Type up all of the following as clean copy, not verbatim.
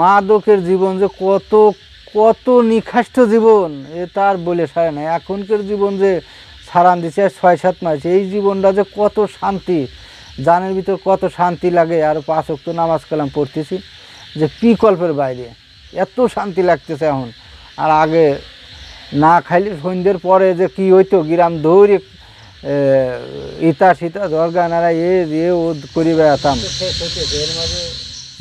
মাদকের জীবন যে কত কত নিকৃষ্ট জীবন এ তার বলে সারে না। এখনকার জীবন যে সারান দিচ্ছে ৬-৭ মাস, এই জীবনটা যে কত শান্তি, জানের ভিতর কত শান্তি লাগে। আর ৫ ওয়াক্ত নামাজ কালাম পড়তেছি যে বিকল্পের বাইরে, এত শান্তি লাগতেছে এখন। আর আগে না খাইলে সন্ধ্যের পরে যে কী হইতো, গ্রাম দৌড়ে ইতা সীতা জর্গানারা ও করি বেড়াতাম।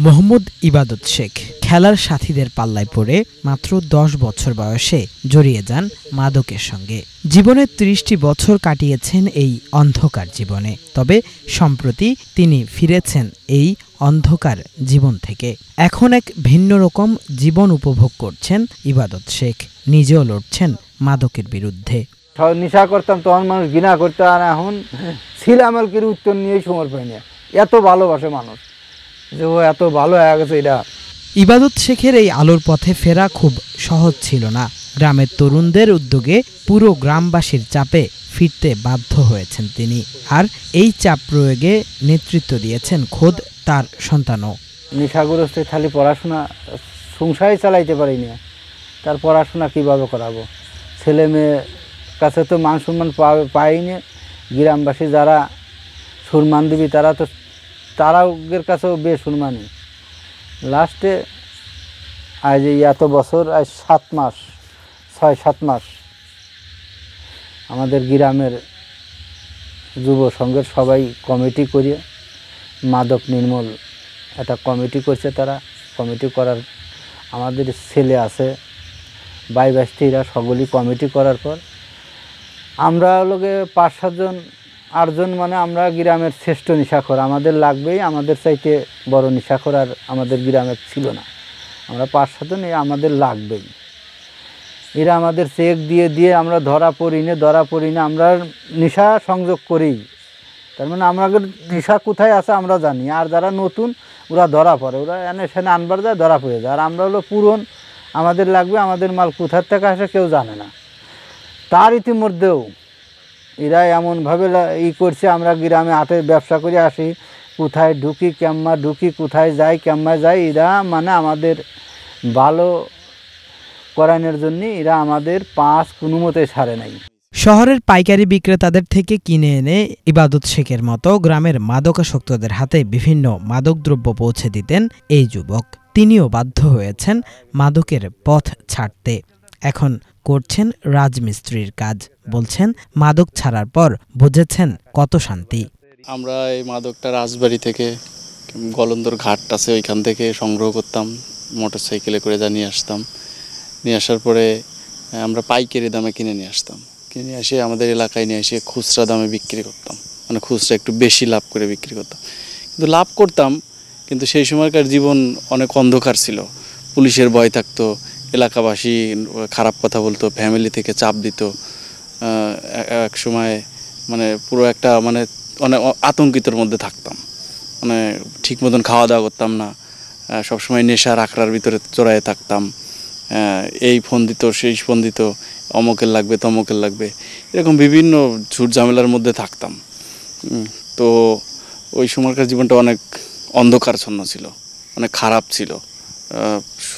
মোহাম্মদ ইবাদত শেখ খেলার সাথীদের পাল্লায় পড়ে মাত্র ১০ বছর বয়সে জড়িয়ে যান মাদকের সঙ্গে। জীবনের ৩০টি বছর কাটিয়েছেন এই অন্ধকার জীবনে। তবে সম্প্রতি তিনি ফিরেছেন এই অন্ধকার জীবন থেকে। এখন এক ভিন্ন রকম জীবন উপভোগ করছেন ইবাদত শেখ। নিজেও লড়ছেন মাদকের বিরুদ্ধে। নেশা করতাম তখন মানুষ ঘৃণা করতো, আর এখন ছিলামালকের উত্তর নিয়েই সময় পাই না। এত ভালোবাসে মানুষ যে ও এত ভালো হয়ে গেছে। এটা ইবাদত শেখের এই আলোর পথে ফেরা খুব সহজ ছিল না। গ্রামের তরুণদের উদ্যোগে পুরো গ্রামবাসীর চাপে ফিরতে বাধ্য হয়েছেন তিনি। আর এই চাপ প্রয়োগে নেতৃত্ব দিয়েছেন খোদ তার সন্তানও। নেশাগ্রস্ত খালি পড়াশোনা সংসারই চালাইতে পারি না, তার পড়াশোনা কীভাবে করাবো? ছেলে মেয়ে কাছে তো মান সম্মান পাইনি। গ্রামবাসী যারা সম্মান দিবি তারাওদের কাছেও বেসম্মানী। লাস্টে আজ এত বছর, আজ ৬-৭ মাস আমাদের গ্রামের যুব সংঘের সবাই কমিটি করিয়ে মাদক নির্মূল একটা কমিটি করছে। তারা কমিটি করার, আমাদের ছেলে আছে ভাই-ভাস্তিরা সকলেই কমিটি করার পর আমরা লোকে ৫-৭ জন ৮ জন মানে আমরা গ্রামের শ্রেষ্ঠ নেশাখোর। আমাদের লাগবেই, আমাদের চাইতে বড় নেশাখোর আর আমাদের গ্রামের ছিল না। আমরা ৫-৭ জন আমাদের লাগবেই। এরা আমাদের চেক দিয়ে আমরা ধরা পড়ি না, আমরা নেশা সংযোগ করি। তার মানে আমাদের নেশা কোথায় আছে আমরা জানি। আর যারা নতুন ওরা ধরা পড়ে, ওরা এনে সেনে আনবার যায়, ধরা পড়ে যায়। আর আমরা হলো পুরন, আমাদের লাগবে, আমাদের মাল কোথার থেকে আসে কেউ জানে না। তার ইতিমধ্যেও এরা এমনভাবে করছে, আমরা গ্রামে হাটে ব্যবসা করে আসি, কোথায় ঢুকি কেম্মা ঢুকি, কোথায় যাই কেম্মা যাই। এরা মানে আমাদের ভালো করানোর জন্য এরা আমাদের পাঁচ কোনো মতে ছাড়ে নাই। শহরের পাইকারি বিক্রেতাদের থেকে কিনে এনে ইবাদত শেখের মতো গ্রামের মাদকাসক্তদের হাতে বিভিন্ন মাদকদ্রব্য পৌঁছে দিতেন এই যুবক। তিনিও বাধ্য হয়েছেন মাদকের পথ ছাড়তে। এখন করছেন রাজমিস্ত্রির কাজ। বলছেন মাদক ছাড়ার পর বুঝেছেন কত শান্তি। আমরা এই মাদকটা রাজবাড়ি থেকে, গলন্দর ঘাট আছে ওইখান থেকে সংগ্রহ করতাম, মোটরসাইকেলে করে নিয়ে আসতাম। নিয়ে আসার পরে আমরা পাইকারি দামে কিনে নিয়ে আসতাম। কিনে এসে আমাদের এলাকায় নিয়ে এসে খুচরা দামে বিক্রি করতাম, মানে খুচরা একটু বেশি লাভ করে বিক্রি করতাম। কিন্তু লাভ করতাম, কিন্তু সেই সময়কার জীবন অনেক অন্ধকার ছিল। পুলিশের ভয় থাকতো, এলাকাবাসী খারাপ কথা বলতো, ফ্যামিলি থেকে চাপ দিত। এক সময় মানে পুরো একটা মানে অনেক আতঙ্কিতর মধ্যে থাকতাম। মানে ঠিক মতন খাওয়া দাওয়া করতাম না, সবসময় নেশার আখড়ার ভিতরে চড়াইয়ে থাকতাম। এই ফোন দিত, সেই ফোন দিত, অমুকের লাগবে তমুকের লাগবে, এরকম বিভিন্ন ঝুট ঝামেলার মধ্যে থাকতাম। তো ওই সময়কার জীবনটা অনেক অন্ধকারচ্ছন্ন ছিল, অনেক খারাপ ছিল।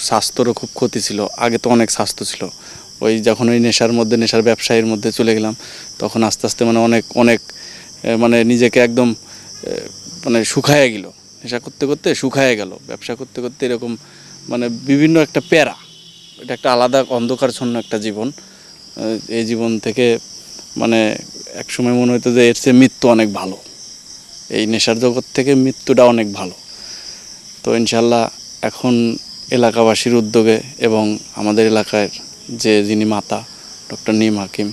স্বাস্থ্যরও খুব ক্ষতি ছিল। আগে তো অনেক স্বাস্থ্য ছিল, ওই যখন ওই নেশার ব্যবসায়ের মধ্যে চলে গেলাম, তখন আস্তে আস্তে মানে অনেক মানে নিজেকে একদম মানে শুকায়ে গেল। নেশা করতে করতে শুকায়ে গেল, ব্যবসা করতে করতে এরকম মানে বিভিন্ন একটা প্যারা। এটা একটা আলাদা অন্ধকারচ্ছন্ন একটা জীবন। এই জীবন থেকে মানে একসময় মনে হতো যে এর চেয়ে মৃত্যু অনেক ভালো, এই নেশার জগৎ থেকে মৃত্যুটা অনেক ভালো। তো ইনশাল্লাহ এখন এলাকাবাসীর উদ্যোগে এবং আমাদের এলাকার যিনি মাতা ডক্টর নিম হাকিম,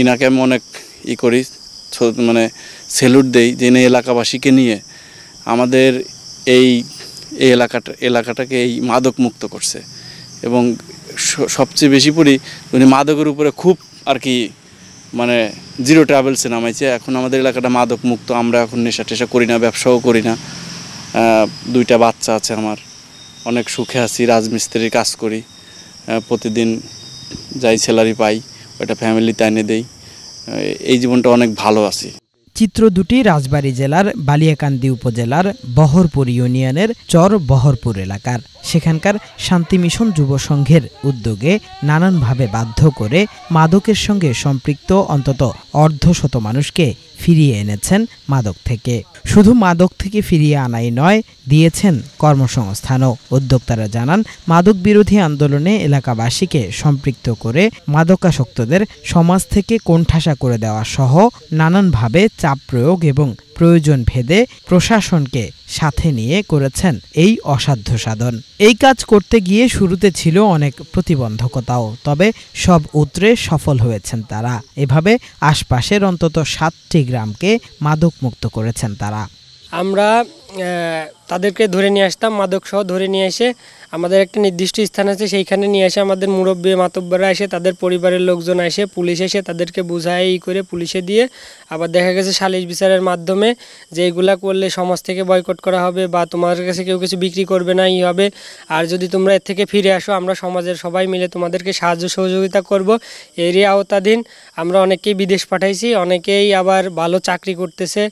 ইনাকে আমি অনেক করি, মানে স্যালুট দেই যে ইনি এলাকাবাসীকে নিয়ে আমাদের এই এলাকাটাকে এই মাদক মুক্ত করছে। এবং সবচেয়ে বেশি পড়ি উনি মাদকের উপরে খুব আর কি মানে জিরো ট্রাভেলসে নামাইছে। এখন আমাদের এলাকাটা মাদক মুক্ত। আমরা এখন নেশা টেশা করি না, ব্যবসাও করি না। 2টা বাচ্চা আছে আমার, অনেক সুখে আছি। রাজমিস্ত্রির কাজ করি, প্রতিদিন যাই স্যালারি পাই ওটা ফ্যামিলিতে এনে দেই। এই জীবনটা অনেক ভালো আছি। চিত্র দুটি রাজবাড়ী জেলার বালিয়াকান্দি উপজেলার বহরপুর ইউনিয়নের চর বহরপুর এলাকার। সেখানকার শান্তি মিশন যুব সংঘের উদ্যোগে নানানভাবে বাধ্য করে মাদকের সঙ্গে সম্পৃক্ত অন্তত অর্ধশত মানুষকে ফিরিয়ে এনেছেন মাদক থেকে। শুধু মাদক থেকে ফিরিয়ে আনাই নয়, দিয়েছেন কর্মসংস্থানও। উদ্যোক্তারা জানান, মাদক বিরোধী আন্দোলনে এলাকাবাসীকে সম্পৃক্ত করে মাদকাসক্তদের সমাজ থেকে কোণঠাসা করে দেওয়া সহ নানানভাবে চাপ প্রয়োগ এবং প্রয়োজন ভেদে প্রশাসনকে সাথে নিয়ে করেছেন এই অসাধ্য সাধন। এই কাজ করতে গিয়ে শুরুতে ছিল অনেক প্রতিবন্ধকতাও, তবে সব উতরে সফল হয়েছেন তারা। এভাবে আশপাশের অন্তত 7টি গ্রামকে মাদক মুক্ত করেছেন তারা। আমরা তাদেরকে ধরে নিয়ে আসতাম, মাদক সহ ধরে নিয়ে এসে আমাদের একটা নির্দিষ্ট স্থান আছে, সেইখানে নিয়ে এসে আমাদের মুরব্বী মাতব্বররা এসে, তাদের পরিবারের লোকজন এসে, পুলিশ এসে তাদেরকে বুঝাই করে পুলিশে দিয়ে আবার দেখা গেছে সালিশ বিচারের মাধ্যমে যে এগুলা করলে সমাজ থেকে বয়কট করা হবে বা তোমার কাছে কেউ কিছু বিক্রি করবে না, ই হবে। আর যদি তোমরা এর থেকে ফিরে আসো, আমরা সমাজের সবাই মিলে তোমাদেরকে সাহায্য সহযোগিতা করব। এরই আওতাধীন আমরা অনেকেই বিদেশ পাঠাইছি, অনেকেই আবার ভালো চাকরি করতেছে,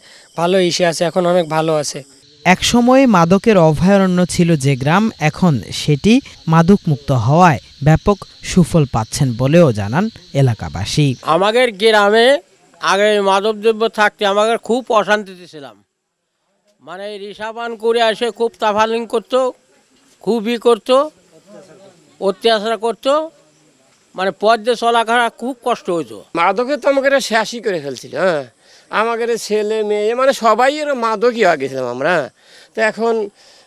ভালো ইসে আছে, এখন অনেক ভালো আছে। একসময়ে মাদকের অভয়ারণ্য ছিল যে গ্রাম, এখন সেটি মাদকমুক্ত হওয়ায় ব্যাপক সুফল পাচ্ছেন বলেও জানান এলাকাবাসী। আমাদের গ্রামে আগে মাদকদ্রব্য থাকতে আমাদের খুব অশান্তিতে ছিলাম। মানে রিসাবান করে এসে খুব তাফালিং করতো, খুবই করতো, অত্যাচার করতো, মানে পথে চলাফেরা খুব কষ্ট হইতো। মাদকে তো আমাকে শেষই করে ফেলছিল। হ্যাঁ, আমাদের ছেলে মেয়ে মানে সবাই এর মাদকই হয়ে গেছিলাম আমরা। তো এখন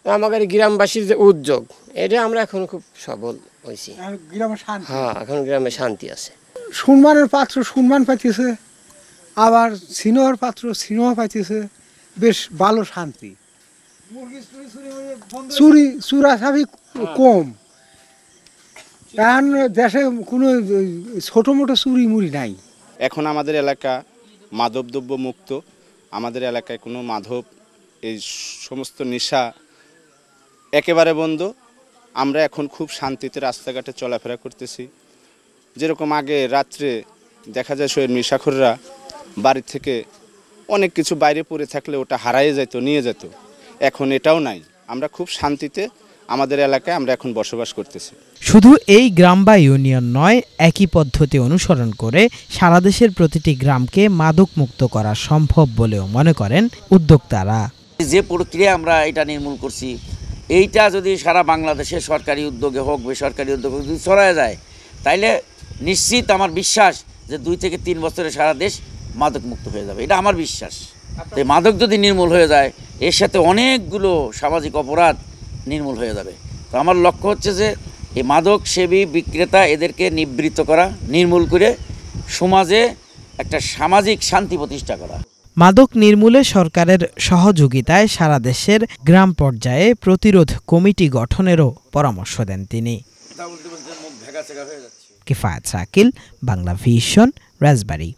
আমাদের গ্রামবাসীর যে উদ্যোগ, এটা আমরা এখন খুব সবল হয়েছি। হ্যাঁ, এখন গ্রামে শান্তি আছে। সম্মানের পাত্র সম্মান পাইতেছে, আবার সিনেমার পাত্র সিনেমা পাইতেছে, বেশ ভালো শান্তি। চুরাচাবি কম, এখন দেশে কোনো ছোটো মোটো চুরি মুড়ি নাই। এখন আমাদের এলাকা মাদকদ্রব্য মুক্ত। আমাদের এলাকায় কোনো মাদক, এই সমস্ত নেশা একেবারে বন্ধ। আমরা এখন খুব শান্তিতে রাস্তাঘাটে চলাফেরা করতেছি। যেরকম আগে রাত্রে দেখা যায় সে নেশাখোররা বাড়ি থেকে অনেক কিছু বাইরে পড়ে থাকলে ওটা হারায়ে যেত, নিয়ে যেত। এখন এটাও নাই। আমরা খুব শান্তিতে আমাদের এলাকায় আমরা এখন বসবাস করতেছি। শুধু এই গ্রাম বা ইউনিয়ন নয়, একই পদ্ধতি অনুসরণ করে সারা দেশের প্রতিটি গ্রামকে মাদক মুক্ত করা সম্ভব বলেও মনে করেন উদ্যোক্তারা। যে প্রক্রিয়া আমরা এটা নির্মূল করছি, এইটা যদি সারা বাংলাদেশে সরকারি উদ্যোগে হোক বেসরকারি উদ্যোগে যদি ছড়ায় যায়, তাইলে নিশ্চিত আমার বিশ্বাস যে 2 থেকে 3 বছরে সারা দেশ মাদক মুক্ত হয়ে যাবে। এটা আমার বিশ্বাস। তাই মাদক যদি নির্মূল হয়ে যায়, এর সাথে অনেকগুলো সামাজিক অপরাধ নির্মূল হয়ে যাবে। তো আমার লক্ষ্য হচ্ছে যে এই মাদক সেবী বিক্রেতা এদেরকে নিবৃত্ত করা, নির্মূল করে সমাজে একটা সামাজিক শান্তি প্রতিষ্ঠা করা। মাদক নির্মূলে সরকারের সহযোগিতায় সারা দেশের গ্রাম পর্যায়ে প্রতিরোধ কমিটি গঠনেরও পরামর্শ দেন তিনি। কিফায়েত শাকিল, বাংলা ভিশন, রাজবাড়ী।